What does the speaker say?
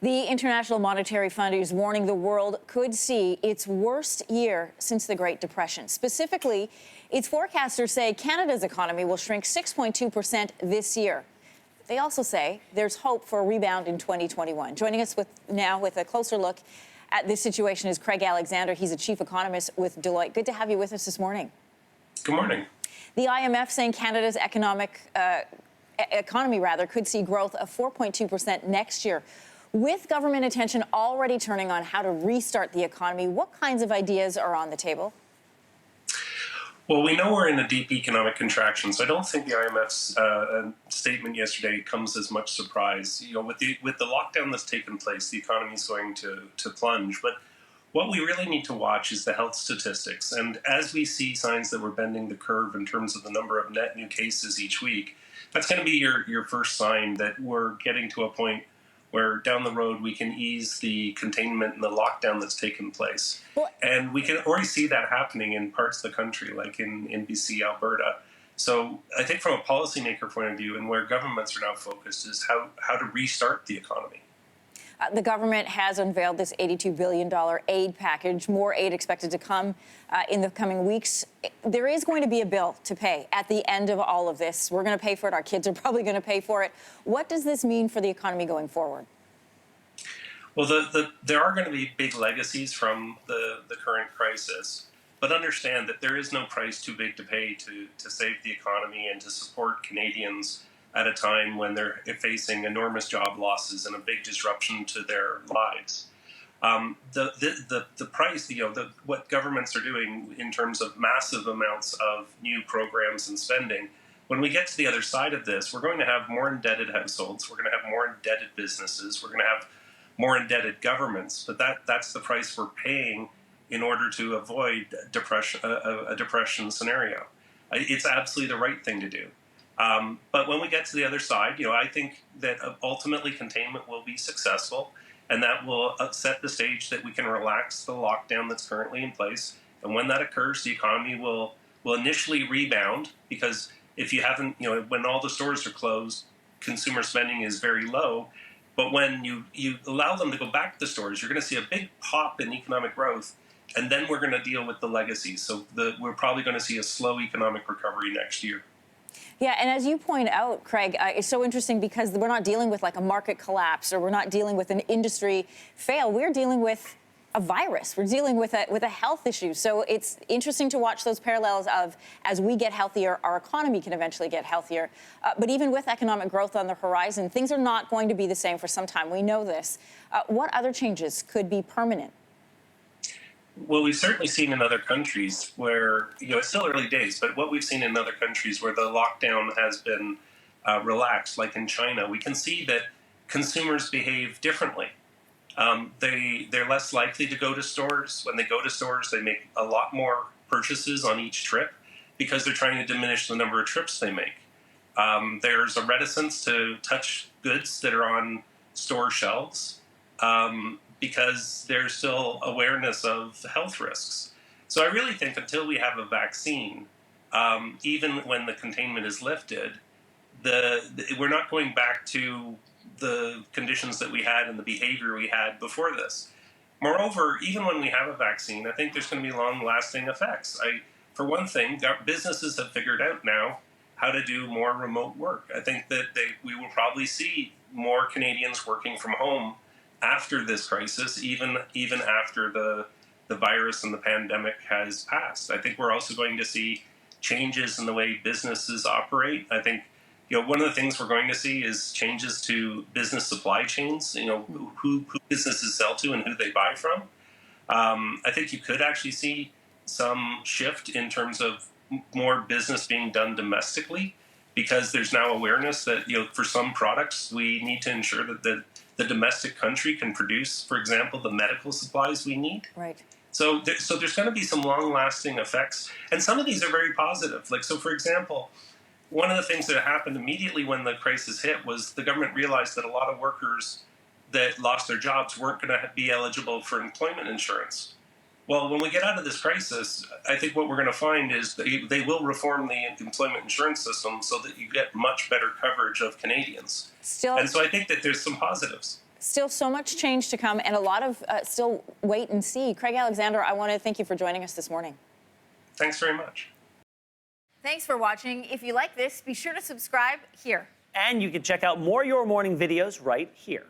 The International Monetary Fund is warning the world could see its worst year since the Great Depression. Specifically, its forecasters say Canada's economy will shrink 6.2% this year. They also say there's hope for a rebound in 2021. Joining us now with a closer look at this situation is Craig Alexander. He's a chief economist with Deluce. Good to have you with us this morning. Good morning. The IMF saying Canada's economy could see growth of 4.2% next year. With government attention already turning on how to restart the economy, what kinds of ideas are on the table? Well, we know we're in a deep economic contraction, so I don't think the IMF's statement yesterday comes as much surprise. You know, with the lockdown that's taken place, the economy is going to plunge. But what we really need to watch is the health statistics. And as we see signs that we're bending the curve in terms of the number of net new cases each week, that's going to be your first sign that we're getting to a point where down the road we can ease the containment and the lockdown that's taken place. And we can already see that happening in parts of the country, like in BC, Alberta. So I think from a policymaker point of view and where governments are now focused is how to restart the economy. The government has unveiled this $82 billion aid package, more aid expected to come in the coming weeks. There is going to be a bill to pay at the end of all of this. We're going to pay for it. Our kids are probably going to pay for it. What does this mean for the economy going forward? Well, there are going to be big legacies from the current crisis, but understand that there is no price too big to pay to save the economy and to support Canadians at a time when they're facing enormous job losses and a big disruption to their lives. The price, what governments are doing in terms of massive amounts of new programs and spending, when we get to the other side of this, we're going to have more indebted households, we're going to have more indebted businesses, we're going to have more indebted governments, but that's the price we're paying in order to avoid a depression scenario. It's absolutely the right thing to do. But when we get to the other side, I think that ultimately containment will be successful, and that will set the stage that we can relax the lockdown that's currently in place. And when that occurs, the economy will initially rebound, because if you haven't, when all the stores are closed, consumer spending is very low. But when you allow them to go back to the stores, you're going to see a big pop in economic growth, and then we're going to deal with the legacies. So we're probably going to see a slow economic recovery next year. Yeah, and as you point out, Craig, it's so interesting because we're not dealing with like a market collapse, or we're not dealing with an industry fail. We're dealing with a virus. We're dealing with a health issue. So it's interesting to watch those parallels of, as we get healthier, our economy can eventually get healthier. But even with economic growth on the horizon, things are not going to be the same for some time. We know this. What other changes could be permanent? Well, we've certainly seen in other countries where, it's still early days, but what we've seen in other countries where the lockdown has been relaxed, like in China, we can see that consumers behave differently. They're less likely to go to stores. When they go to stores, they make a lot more purchases on each trip because they're trying to diminish the number of trips they make. There's a reticence to touch goods that are on store shelves because there's still awareness of health risks. So I really think until we have a vaccine, even when the containment is lifted, we're not going back to the conditions that we had and the behavior we had before this. Moreover, even when we have a vaccine, I think there's going to be long-lasting effects. For one thing, businesses have figured out now how to do more remote work. I think that we will probably see more Canadians working from home after this crisis, even after the virus and the pandemic has passed. I think we're also going to see changes in the way businesses operate. I think one of the things we're going to see is changes to business supply chains, who businesses sell to and who they buy from. I think you could actually see some shift in terms of more business being done domestically, because there's now awareness that, for some products, we need to ensure that the domestic country can produce, for example, the medical supplies we need. Right. So there's going to be some long-lasting effects, and some of these are very positive. So for example, one of the things that happened immediately when the crisis hit was the government realized that a lot of workers that lost their jobs weren't going to be eligible for employment insurance. Well, when we get out of this crisis, I think what we're going to find is they will reform the employment insurance system so that you get much better coverage of Canadians. And so I think that there's some positives. Still so much change to come and a lot of still wait and see. Craig Alexander, I want to thank you for joining us this morning. Thanks very much. Thanks for watching. If you like this, be sure to subscribe here. And you can check out more Your Morning videos right here.